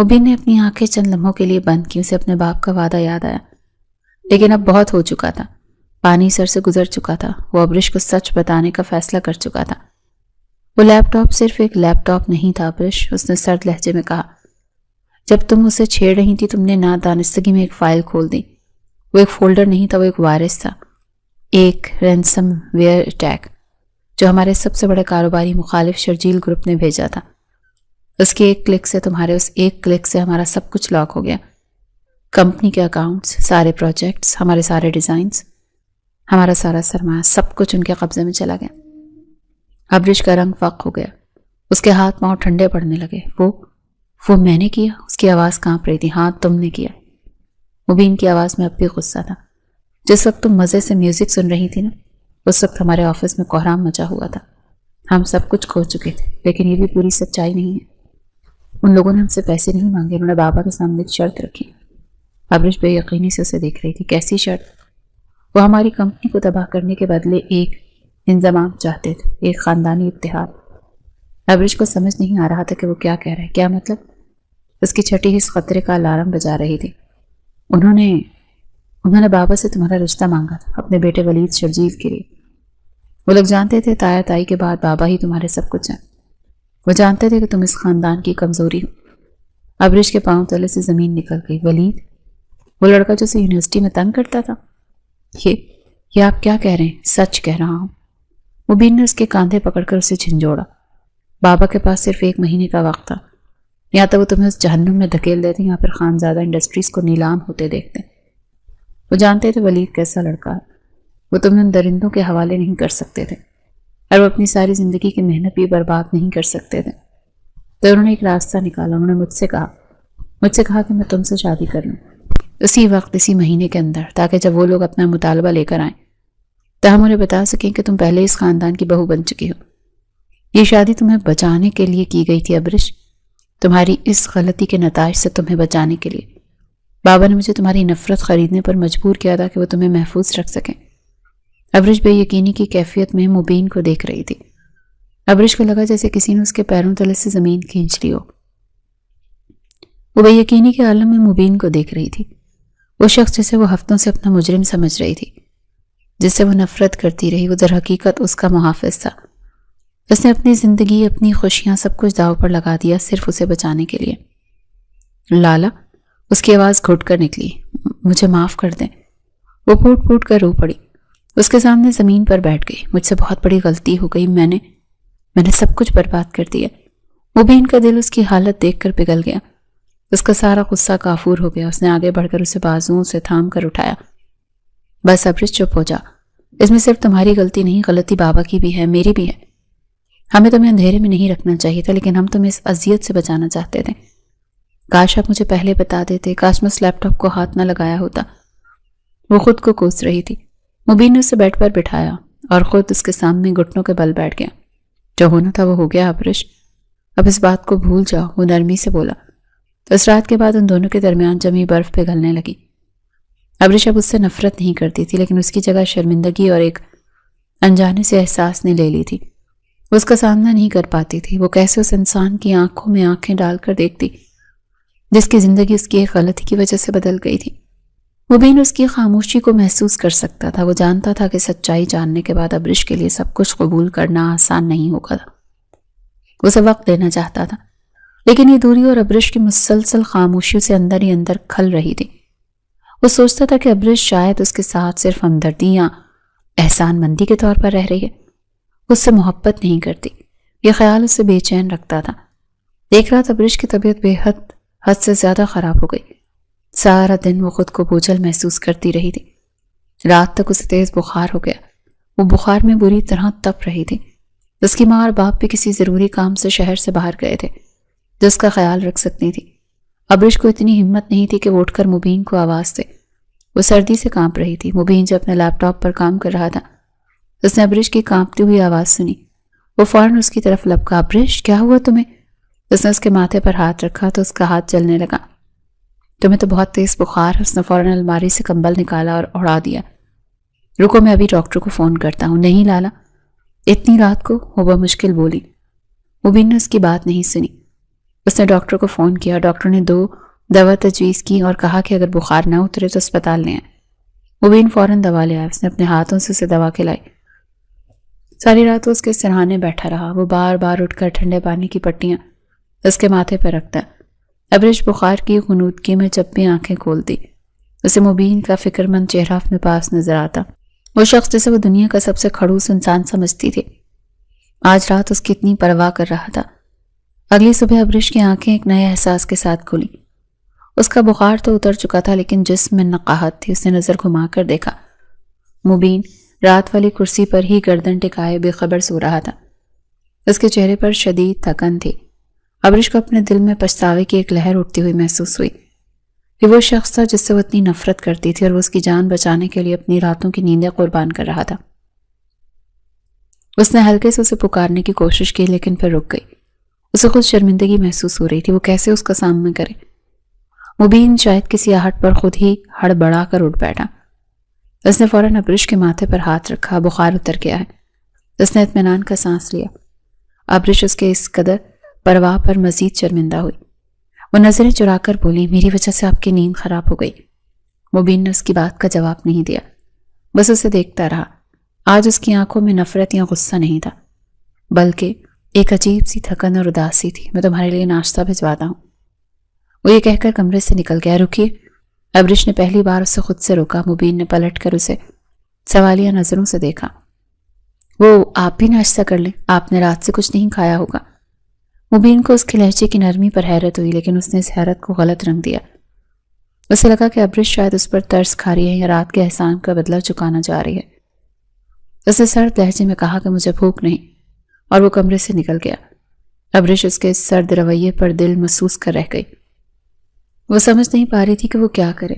مبین نے اپنی آنکھیں چند لمحوں کے لیے بند کی. اسے اپنے باپ کا وعدہ یاد آیا، لیکن اب بہت ہو چکا تھا. پانی سر سے گزر چکا تھا. وہ ابرش کو سچ بتانے کا فیصلہ کر چکا تھا. وہ لیپ ٹاپ صرف ایک لیپ ٹاپ نہیں تھا ابرش، اس نے سرد لہجے میں کہا. جب تم اسے چھیڑ رہی تھی تم نے نادانستگی میں ایک فائل کھول دی. وہ ایک فولڈر نہیں تھا، وہ ایک وائرس تھا، ایک رینسم ویئر اٹیک جو ہمارے سب سے بڑے کاروباری مخالف شرجیل گروپ نے بھیجا تھا. اس کے ایک کلک سے تمہارے اس ایک کلک سے ہمارا سب کچھ لاک ہو گیا. کمپنی کے اکاؤنٹس، سارے پروجیکٹس، ہمارے سارے ڈیزائنز، ہمارا سارا سرمایہ، سب کچھ ان کے قبضے میں چلا گیا. ابرش کا رنگ فاق ہو گیا. اس کے ہاتھ پاؤں ٹھنڈے پڑنے لگے. وہ میں نے کیا؟ اس کی آواز کانپ رہی تھی. ہاں تم نے کیا. مبین کی آواز میں اب بھی غصہ تھا. جس وقت تم مزے سے میوزک سن رہی تھی نا، اس وقت ہمارے آفس میں کوہرام مچا ہوا تھا. ہم سب کچھ کھو چکے تھے، لیکن یہ بھی پوری سچائی نہیں ہے. ان لوگوں نے ہم سے پیسے نہیں مانگے، انہوں نے بابا کے سامنے ایک شرط رکھی. ابرش بے یقینی سے اسے دیکھ رہی تھی. کیسی شرط؟ وہ ہماری کمپنی کو تباہ کرنے کے بدلے ایک انضمام چاہتے تھے، ایک خاندانی اتحاد. ابرش کو سمجھ نہیں آ رہا تھا کہ وہ کیا کہہ رہا ہے. کیا مطلب؟ اس کی چھٹی حص خطرے کا الارم بجا رہی تھی. انہوں نے بابا سے تمہارا رشتہ مانگا تھا، اپنے بیٹے ولید شرجیل کے لیے. وہ لوگ جانتے تھے تایا تائی کے بعد بابا ہی تمہارے سب کچھ ہیں. وہ جانتے تھے کہ تم اس خاندان کی کمزوری ہو. ابرش کے پاؤں تلے سے زمین نکل گئی. ولید؟ وہ لڑکا جو اسے یونیورسٹی میں تنگ کرتا تھا؟ یہ آپ کیا کہہ رہے ہیں؟ سچ کہہ رہا ہوں. مبین نے اس کے کاندھے پکڑ کر اسے جھنجھوڑا. بابا کے پاس صرف 1 مہینے کا وقت تھا، یا تو وہ تمہیں اس جہنم میں دھکیل دیتے یا پھر خانزادہ انڈسٹریز کو نیلام ہوتے دیکھتے. وہ جانتے تھے ولید کیسا لڑکا ہے. وہ تمہیں ان درندوں کے حوالے نہیں کر سکتے تھے، اور وہ اپنی ساری زندگی کی محنت بھی برباد نہیں کر سکتے تھے. تو انہوں نے ایک راستہ نکالا. انہوں نے مجھ سے کہا کہ میں تم سے شادی کر لوں، اسی وقت، اسی مہینے کے اندر، تاکہ جب وہ لوگ اپنا مطالبہ لے کر آئیں تو ہم انہیں بتا سکیں کہ تم پہلے اس خاندان کی بہو بن چکی ہو. یہ شادی تمہیں بچانے کے لیے کی گئی تھی ابرش، تمہاری اس غلطی کے نتائج سے تمہیں بچانے کے لیے. بابا نے مجھے تمہاری نفرت خریدنے پر مجبور کیا تھا کہ وہ تمہیں محفوظ رکھ سکیں. ابرش بے یقینی کی کیفیت میں مبین کو دیکھ رہی تھی. ابرش کو لگا جیسے کسی نے اس کے پیروں تلے سے زمین کھینچ لی ہو. وہ بے یقینی کے عالم میں مبین کو دیکھ رہی تھی. وہ شخص جسے وہ ہفتوں سے اپنا مجرم سمجھ رہی تھی، جس سے وہ نفرت کرتی رہی، وہ در حقیقت اس کا محافظ تھا. اس نے اپنی زندگی، اپنی خوشیاں، سب کچھ داؤ پر لگا دیا صرف اسے بچانے کے لیے. لالا، اس کی آواز گھٹ کر نکلی. مجھے معاف کر دیں. وہ پھوٹ پھوٹ کر رو پڑی. اس کے سامنے زمین پر بیٹھ گئی. مجھ سے بہت بڑی غلطی ہو گئی. میں نے سب کچھ برباد کر دیا. مبین کا دل اس کی حالت دیکھ کر پگھل گیا. اس کا سارا غصہ کافور ہو گیا. اس نے آگے بڑھ کر اسے بازوؤں سے تھام کر اٹھایا. بس ابرش چپ ہو جا. اس میں صرف تمہاری غلطی نہیں، غلطی بابا کی بھی ہے، میری بھی ہے. ہمیں تمہیں اندھیرے میں نہیں رکھنا چاہیے تھا، لیکن ہم تمہیں اس اذیت سے بچانا چاہتے تھے. کاش آپ مجھے پہلے بتا دیتے، کاش میں اس لیپ ٹاپ کو ہاتھ نہ لگایا ہوتا. وہ خود کو کوس رہی تھی. مبین نے اسے بیڈ پر بٹھایا اور خود اس کے سامنے گھٹنوں کے بل بیٹھ گیا. جو ہونا تھا وہ ہو گیا ابرش، اب اس بات کو بھول جاؤ. وہ نرمی سے بولا. اس رات کے بعد ان دونوں کے درمیان جمی برف پگھلنے لگی. ابرش اب اس سے نفرت نہیں کرتی تھی، لیکن اس کی جگہ شرمندگی اور ایک انجانے سے احساس نے لے لی تھی. وہ اس کا سامنا نہیں کر پاتی تھی. وہ کیسے اس انسان کی آنکھوں میں آنکھیں ڈال کر دیکھتی جس کی زندگی اس کی ایک غلطی کی وجہ سے بدل گئی تھی. مبین اس کی خاموشی کو محسوس کر سکتا تھا. وہ جانتا تھا کہ سچائی جاننے کے بعد ابرش کے لیے سب کچھ قبول کرنا آسان نہیں ہوگا. وہ اسے وقت دینا چاہتا تھا، لیکن یہ دوری اور ابرش کی مسلسل خاموشی سے اندر ہی اندر کھل رہی تھی. وہ سوچتا تھا کہ ابرش شاید اس کے ساتھ صرف ہمدردی یا احسان مندی کے طور پر رہ رہی ہے، اس سے محبت نہیں کرتی. یہ خیال اسے بے چین رکھتا تھا. ایک رات ابرش کی طبیعت بے حد سے زیادہ خراب ہو گئی. سارا دن وہ خود کو بوجھل محسوس کرتی رہی تھی. رات تک اسے تیز بخار ہو گیا. وہ بخار میں بری طرح تپ رہی تھی. اس کی ماں اور باپ بھی کسی ضروری کام سے شہر سے باہر گئے تھے جو اس کا خیال رکھ سکتی تھی. ابرش کو اتنی ہمت نہیں تھی کہ وہ اٹھ کر مبین کو آواز دے. وہ سردی سے کانپ رہی تھی. مبین جو اپنے لیپ ٹاپ پر کام کر رہا تھا، اس نے ابرش کی کانپتی ہوئی آواز سنی. وہ فوراً اس کی طرف لپکا. ابرش، کیا ہوا تمہیں؟ اس نے اس کے ماتھے پر ہاتھ رکھا تو اس کا ہاتھ جلنے لگا. تمہیں تو بہت تیز بخار ہے. اس نے فوراً الماری سے کمبل نکالا اور اڑا دیا. رکو، میں ابھی ڈاکٹر کو فون کرتا ہوں. نہیں لالا، اتنی رات کو؟ وہ بمشکل بولی. مبین نے اس کی بات نہیں سنی. اس نے ڈاکٹر کو فون کیا. ڈاکٹر نے 2 دوا تجویز کی اور کہا کہ اگر بخار نہ اترے تو اسپتال لے آئیں. مبین فوراً دوا لے آیا. اس نے اپنے ہاتھوں سے اسے دوا کھلائی. ساری رات وہ اس کے سرہانے بیٹھا رہا. وہ بار بار اٹھ کر ٹھنڈے پانی کی پٹیاں اس کے ماتھے پر رکھتا. ابرش بخار کی غنودگی میں جب بھی آنکھیں کھولتی اسے مبین کا فکر مند چہرہ اپنے پاس نظر آتا. وہ شخص جسے وہ دنیا کا سب سے کھڑوس انسان سمجھتی تھی آج رات اس کی اتنی پرواہ کر رہا تھا. اگلی صبح ابرش کی آنکھیں ایک نئے احساس کے ساتھ کھلی. اس کا بخار تو اتر چکا تھا لیکن جسم میں نقاہت تھی. اس نے نظر گھما کر دیکھا. مبین رات والی کرسی پر ہی گردن ٹکائے بے خبر سو رہا تھا. اس کے چہرے پر شدید تھکن تھی. ابرش کو اپنے دل میں پچھتاوے کی ایک لہر اٹھتی ہوئی محسوس ہوئی. یہ وہ شخص تھا جس سے وہ اتنی نفرت کرتی تھی اور وہ اس کی جان بچانے کے لیے اپنی راتوں کی نیندیں قربان کر رہا تھا. اس نے ہلکے سے اسے پکارنے کی کوشش کی لیکن پھر رک گئی. اسے خود شرمندگی محسوس ہو رہی تھی. وہ کیسے اس کا سامنا کرے؟ مبین شاید کسی آہٹ پر خود ہی ہڑبڑا کر اٹھ بیٹھا. اس نے فوراً ابرش کے ماتھے پر ہاتھ رکھا. بخار اتر گیا ہے. اس نے اطمینان کا سانس لیا. ابرش اس کے اس قدر پرواہ پر مزید شرمندہ ہوئی. وہ نظریں چرا کر بولی میری وجہ سے آپ کی نیند خراب ہو گئی. مبین نے اس کی بات کا جواب نہیں دیا. بس اسے دیکھتا رہا. آج اس کی آنکھوں میں نفرت یا غصہ نہیں تھا بلکہ ایک عجیب سی تھکن اور اداسی تھی. میں تمہارے لیے ناشتہ بھجواتا ہوں. وہ یہ کہہ کر کمرے سے نکل گیا. رکیے. ابرش نے پہلی بار اسے خود سے روکا. مبین نے پلٹ کر اسے سوالیہ نظروں سے دیکھا. وہ آپ بھی ناشتہ کر لیں. آپ نے رات سے کچھ نہیں کھایا ہوگا. مبین کو اس کے لہجے کی نرمی پر حیرت ہوئی لیکن اس نے اس حیرت کو غلط رنگ دیا. اسے لگا کہ ابرش شاید اس پر ترس کھا رہی ہے یا رات کے احسان کا بدلہ چکانا چاہ رہی ہے. اس نے سرد لہجے میں کہا کہ مجھے بھوک نہیں اور وہ کمرے سے نکل گیا. ابرش اس کے سرد رویے پر دل محسوس کر رہ گئی. وہ سمجھ نہیں پا رہی تھی کہ وہ کیا کرے.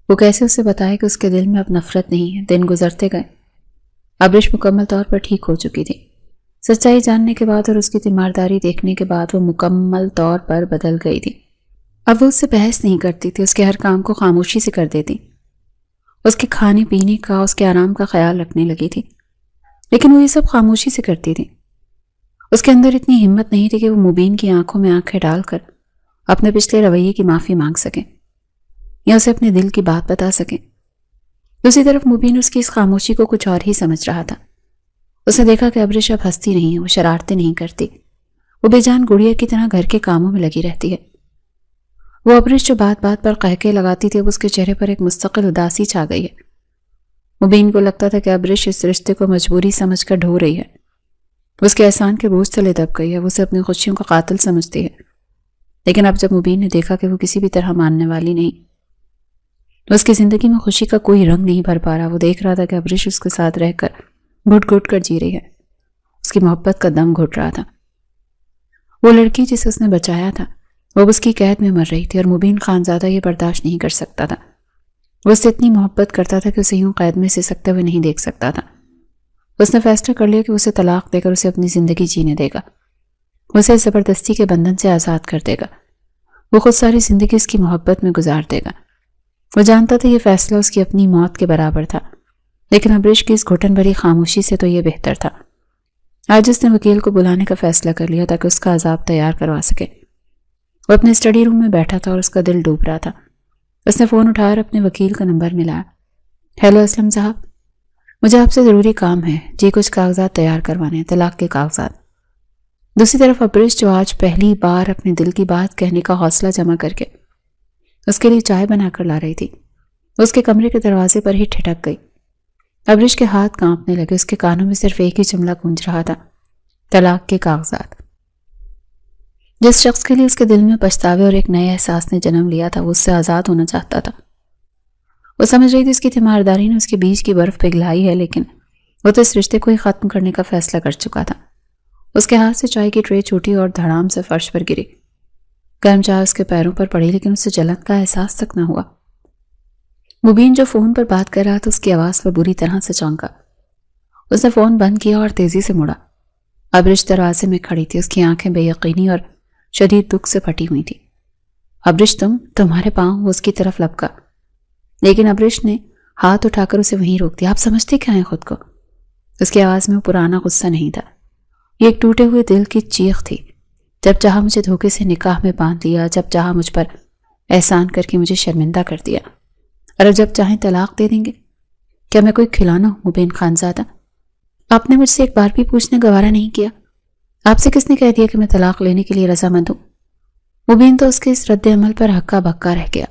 وہ کیسے اسے بتائے کہ اس کے دل میں اب نفرت نہیں ہے. دن گزرتے گئے. ابرش مکمل طور پر ٹھیک ہو چکی تھی. سچائی جاننے کے بعد اور اس کی تیمارداری دیکھنے کے بعد وہ مکمل طور پر بدل گئی تھی. اب وہ اس سے بحث نہیں کرتی تھی. اس کے ہر کام کو خاموشی سے کر دیتی. اس کے کھانے پینے کا اس کے آرام کا خیال رکھنے لگی تھی لیکن وہ یہ سب خاموشی سے کرتی تھی. اس کے اندر اتنی ہمت نہیں تھی کہ وہ مبین کی آنکھوں میں آنکھیں ڈال کر اپنے پچھلے رویے کی معافی مانگ سکیں یا اسے اپنے دل کی بات بتا سکیں. دوسری طرف مبین اس کی اس خاموشی کو کچھ اور ہی سمجھ رہا تھا. اس نے دیکھا کہ ابرش اب ہنستی نہیں ہے. وہ شرارتیں نہیں کرتی. وہ بے جان گڑیا کی طرح گھر کے کاموں میں لگی رہتی ہے. وہ ابرش جو بات بات پر قہقہے لگاتی تھی اس کے چہرے پر ایک مستقل اداسی چھا گئی ہے. مبین کو لگتا تھا کہ ابرش اس رشتے کو مجبوری سمجھ کر ڈھو رہی ہے. وہ اس کے احسان کے بوجھ تلے دب گئی ہے. وہ اسے اپنی خوشیوں کا قاتل سمجھتی ہے. لیکن اب جب مبین نے دیکھا کہ وہ کسی بھی طرح ماننے والی نہیں اس کی زندگی میں خوشی کا کوئی رنگ نہیں بھر پا رہا. وہ دیکھ رہا تھا کہ ابرش اس کے ساتھ رہ کر گھٹ گھٹ کر جی رہی ہے. اس کی محبت کا دم گھٹ رہا تھا. وہ لڑکی جسے اس نے بچایا تھا وہ اس کی قید میں مر رہی تھی اور مبین خانزادہ یہ برداشت نہیں کر سکتا تھا. وہ اس سے اتنی محبت کرتا تھا کہ اسے یوں قید میں سکتے ہوئے نہیں دیکھ سکتا تھا. اس نے فیصلہ کر لیا کہ اسے طلاق دے کر اسے اپنی زندگی جینے دے گا. اسے زبردستی کے بندھن سے آزاد کر دے گا. وہ خود ساری زندگی اس کی محبت میں گزار دے گا. وہ جانتا تھا یہ فیصلہ اس کی اپنی موت کے برابر تھا لیکن ابرش کی اس گھٹن بھری خاموشی سے تو یہ بہتر تھا. آج اس نے وکیل کو بلانے کا فیصلہ کر لیا تاکہ اس کا عذاب تیار کروا سکے. وہ اپنے اسٹڈی روم میں بیٹھا تھا اور اس کا دل ڈوب رہا تھا. اس نے فون اٹھا کر اپنے وکیل کا نمبر ملایا. ہیلو اسلم صاحب, مجھے آپ سے ضروری کام ہے. جی کچھ کاغذات تیار کروانے ہیں, طلاق کے کاغذات. دوسری طرف ابرش جو آج پہلی بار اپنے دل کی بات کہنے کا حوصلہ جمع کر کے اس کے لیے چائے بنا کر لا رہی تھی. اس کے کمرے کے دروازے پر ہی ٹھٹک گئی. ابرش کے ہاتھ کانپنے لگے. اس کے کانوں میں صرف ایک ہی جملہ گونج رہا تھا, طلاق کے کاغذات. جس شخص کے لیے اس کے دل میں پچھتاوے اور ایک نئے احساس نے جنم لیا تھا وہ اس سے آزاد ہونا چاہتا تھا. وہ سمجھ رہی تھی اس کی تیمارداری نے اس کے بیچ کی برف پگھلائی ہے لیکن وہ تو اس رشتے کو ہی ختم کرنے کا فیصلہ کر چکا تھا. اس کے ہاتھ سے چائے کی ٹرے چھوٹی اور دھڑام سے فرش پر گری. گرم چائے اس کے پیروں پر پڑی لیکن اسے جلن کا احساس تک نہ ہوا. مبین جو فون پر بات کر رہا تھا اس کی آواز پر بری طرح سے چونکا. اس نے فون بند کیا اور تیزی سے مڑا. ابرش دروازے میں کھڑی تھی. اس کی آنکھیں بے یقینی اور شدید دکھ سے پھٹی ہوئی تھی. ابرش تمہارے پاؤں. وہ اس کی طرف لپکا لیکن ابرش نے ہاتھ اٹھا کر اسے وہیں روک دیا. آپ سمجھتے کیا ہیں خود کو؟ اس کی آواز میں وہ پرانا غصہ نہیں تھا. یہ ایک ٹوٹے ہوئے دل کی چیخ تھی. جب چاہا مجھے دھوکے سے نکاح میں باندھ لیا، جب چاہا مجھ پر احسان کر کے مجھے شرمندہ کر دیا، اور اب جب چاہیں طلاق دے دیں گے۔ کیا میں کوئی کھلونا ہوں مبین خانزادہ؟ آپ نے مجھ سے ایک بار بھی پوچھنا گوارا نہیں کیا۔ آپ سے کس نے کہہ دیا کہ میں طلاق لینے کے لیے رضامند ہوں؟ مبین تو اس کے اس رد عمل پر ہکا بکا رہ گیا۔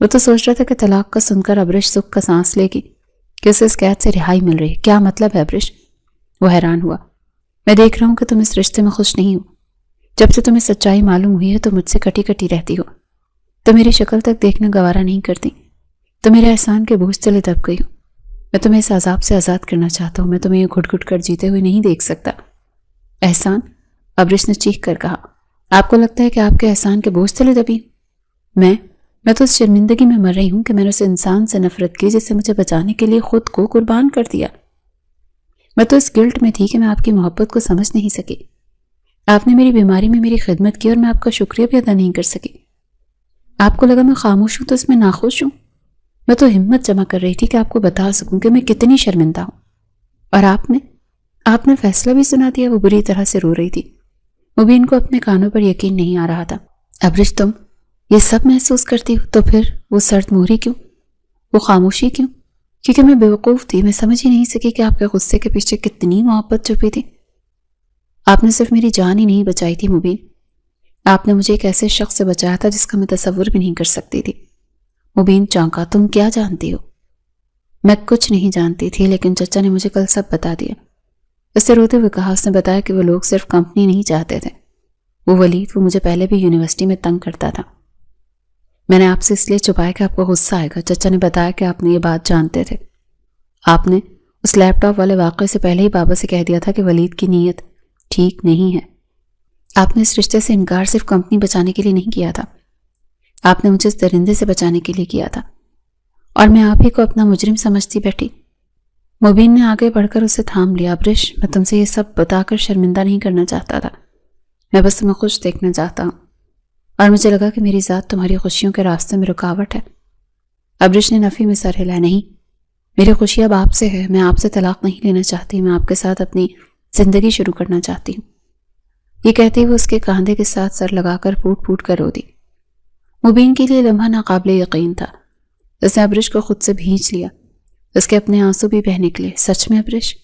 وہ تو سوچ رہا تھا کہ طلاق کا سن کر ابرش سکھ کا سانس لے گی کہ اسے اس قید سے رہائی مل رہی۔ کیا مطلب ہے ابرش؟ وہ حیران ہوا۔ میں دیکھ رہا ہوں کہ تم اس رشتے میں خوش نہیں ہو۔ جب سے تمہیں سچائی معلوم ہوئی ہے تو مجھ سے کٹی کٹی رہتی ہو، تو میری شکل تک دیکھنا گوارا نہیں کرتی، تو میرے احسان کے بوجھ تلے دب گئی ہوں۔ میں تمہیں اس عذاب سے آزاد کرنا چاہتا ہوں، میں تمہیں یہ گھٹ گھٹ کر جیتے ہوئے نہیں دیکھ سکتا۔ احسان؟ ابرش نے چیخ کر کہا۔ آپ کو لگتا ہے کہ آپ کے احسان کے بوجھ تلے دبی؟ میں تو اس شرمندگی میں مر رہی ہوں کہ میں نے اس انسان سے نفرت کی جس سے مجھے بچانے کے لیے خود کو قربان کر دیا۔ میں تو اس گلٹ میں تھی کہ میں آپ کی محبت کو سمجھ نہیں سکی۔ آپ نے میری بیماری میں میری خدمت کی اور میں آپ کا شکریہ بھی ادا نہیں کر سکی۔ آپ کو لگا میں خاموش ہوں تو اس میں ناخوش ہوں؟ میں تو ہمت جمع کر رہی تھی کہ آپ کو بتا سکوں کہ میں کتنی شرمندہ ہوں، اور آپ نے فیصلہ بھی سنا دیا۔ وہ بری طرح سے رو رہی تھی۔ مبین کو اپنے کانوں پر یقین نہیں آ رہا تھا۔ ابرش، تم یہ سب محسوس کرتی ہو تو پھر وہ سرد مہری کیوں، وہ خاموشی کیوں؟ کیونکہ میں بیوقوف تھی، میں سمجھ ہی نہیں سکی کہ آپ کے غصے کے پیچھے کتنی محبت چھپی تھی۔ آپ نے صرف میری جان ہی نہیں بچائی تھی مبین، آپ نے مجھے ایک ایسے شخص سے بچایا تھا جس کا میں تصور بھی نہیں کر سکتی تھی۔ مبین چونکا۔ تم کیا جانتی ہو؟ میں کچھ نہیں جانتی تھی، لیکن چچا نے مجھے کل سب بتا دیا۔ اس سے روتے ہوئے کہا۔ اس نے بتایا کہ وہ لوگ صرف کمپنی نہیں چاہتے تھے، وہ ولید، وہ مجھے پہلے بھی یونیورسٹی میں تنگ کرتا تھا۔ میں نے آپ سے اس لیے چھپایا کہ آپ کو غصہ آئے گا۔ چچا نے بتایا کہ آپ نے یہ بات جانتے تھے۔ آپ نے اس لیپ ٹاپ والے واقعے سے پہلے ہی بابا سے کہہ دیا تھا کہ ولید کی نیت ٹھیک نہیں ہے۔ آپ نے اس رشتے سے انکار صرف کمپنی بچانے کے لیے نہیں کیا تھا، آپ نے مجھے اس درندے سے بچانے کے لیے کیا تھا، اور میں آپ ہی کو اپنا مجرم سمجھتی بیٹھی۔ مبین نے آگے بڑھ کر اسے تھام لیا۔ ابرش، میں تم سے یہ سب بتا کر شرمندہ نہیں کرنا چاہتا تھا، میں بس تمہیں خوش دیکھنا چاہتا ہوں، اور مجھے لگا کہ میری ذات تمہاری خوشیوں کے راستے میں رکاوٹ ہے۔ ابرش نے نفی میں سر ہلایا۔ نہیں، میری خوشی اب آپ سے ہے، میں آپ سے طلاق نہیں لینا چاہتی، میں آپ کے ساتھ اپنی زندگی شروع کرنا چاہتی ہوں۔ یہ کہتے ہوئے اس کے کاندھے کے ساتھ سر لگا کر پھوٹ پھوٹ کر رو دی۔ مبین کے لیے لمحہ ناقابل یقین تھا۔ اس نے ابرش کو خود سے بھینچ لیا، اس کے اپنے آنسو بھی بہہ نکلے۔ سچ میں ابرش؟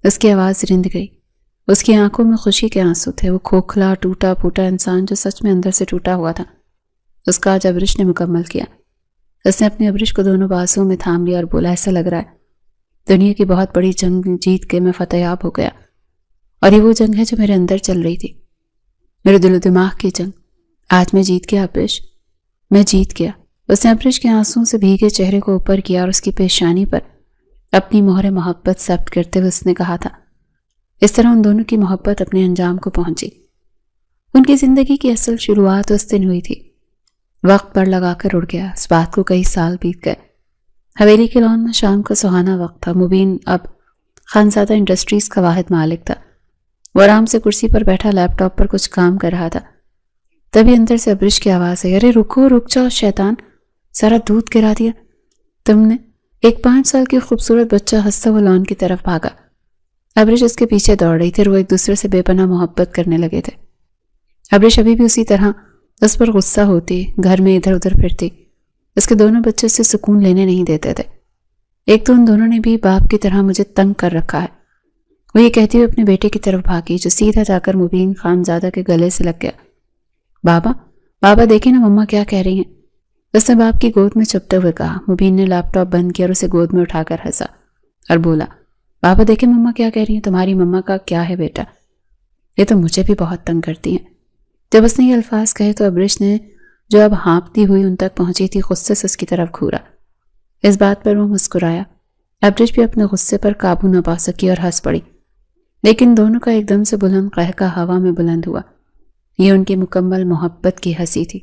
اس کی آواز رند گئی۔ اس کی آنکھوں میں خوشی کے آنسو تھے، وہ کھوکھلا ٹوٹا پھوٹا انسان جو سچ میں اندر سے ٹوٹا ہوا تھا۔ اس کا آج ابرش نے مکمل کیا۔ اس نے اپنے ابرش کو دونوں بازوؤں میں تھام لیا اور بولا، ایسا لگ رہا ہے دنیا کی بہت بڑی جنگ جیت کے میں فتح یاب ہو گیا، اور یہ وہ جنگ ہے جو میرے اندر چل رہی تھی، میرے دل و دماغ کی جنگ۔ آج میں جیت گیا ابرش، میں جیت گیا۔ اس نے ابرش کے آنسوؤں سے بھیگے چہرے کو اوپر کیا اور اس کی پیشانی پر اپنی مہر محبت ثبت کرتے ہوئے اس نے کہا تھا۔ اس طرح ان دونوں کی محبت اپنے انجام کو پہنچی۔ ان کی زندگی کی اصل شروعات اس دن ہوئی تھی۔ وقت پر لگا کر اڑ گیا۔ اس بات کو کئی سال بیت گئے۔ حویلی کے لان میں شام کا سہانا وقت تھا۔ مبین اب خانزادہ انڈسٹریز کا واحد مالک تھا۔ وہ آرام سے کرسی پر بیٹھا لیپ ٹاپ پر کچھ کام کر رہا تھا۔ تبھی اندر سے ابرش کی آواز ہے، ارے رکو، رک جاؤ شیطان، سارا دودھ گرا دیا تم نے۔ ایک 5 سال کی خوبصورت بچہ ہنستا ہوا لان کی طرف بھاگا۔ ابرش اس کے پیچھے دوڑ رہی تھی اور وہ ایک دوسرے سے بے پناہ محبت کرنے لگے تھے۔ ابرش ابھی بھی اسی طرح اس پر غصہ ہوتی، گھر میں ادھر ادھر پھرتی۔ اس کے دونوں بچے اس سے سکون لینے نہیں دیتے تھے۔ ایک تو ان دونوں نے بھی باپ کی طرح مجھے تنگ کر رکھا ہے، وہ یہ کہتی ہوئے اپنے بیٹے کی طرف بھاگی جو سیدھا جا کر مبین خانزادہ کے گلے سے لگ گیا۔ بابا دیکھیں نا مما کیا کہہ رہی ہیں، اس نے باپ کی گود میں چپتے ہوئے کہا۔ مبین نے لیپ ٹاپ بند کیا اور اسے گود میں اٹھا کر ہنسا اور بولا، بابا دیکھیں مما کیا کہہ رہی ہیں، تمہاری مما کا کیا ہے بیٹا، یہ تو مجھے بھی بہت تنگ کرتی ہیں۔ جب اس نے یہ الفاظ کہے تو ابرش نے جو اب ہانپتی ہوئی ان تک پہنچی تھی غصے سے اس کی طرف گھورا۔ اس بات پر وہ مسکرایا۔ ابرش بھی اپنے غصے پر قابو نہ پا سکی اور ہنس پڑی، لیکن دونوں کا ایک دم سے بلند قہقہ ہوا میں بلند ہوا۔ یہ ان کی مکمل محبت کی ہنسی تھی۔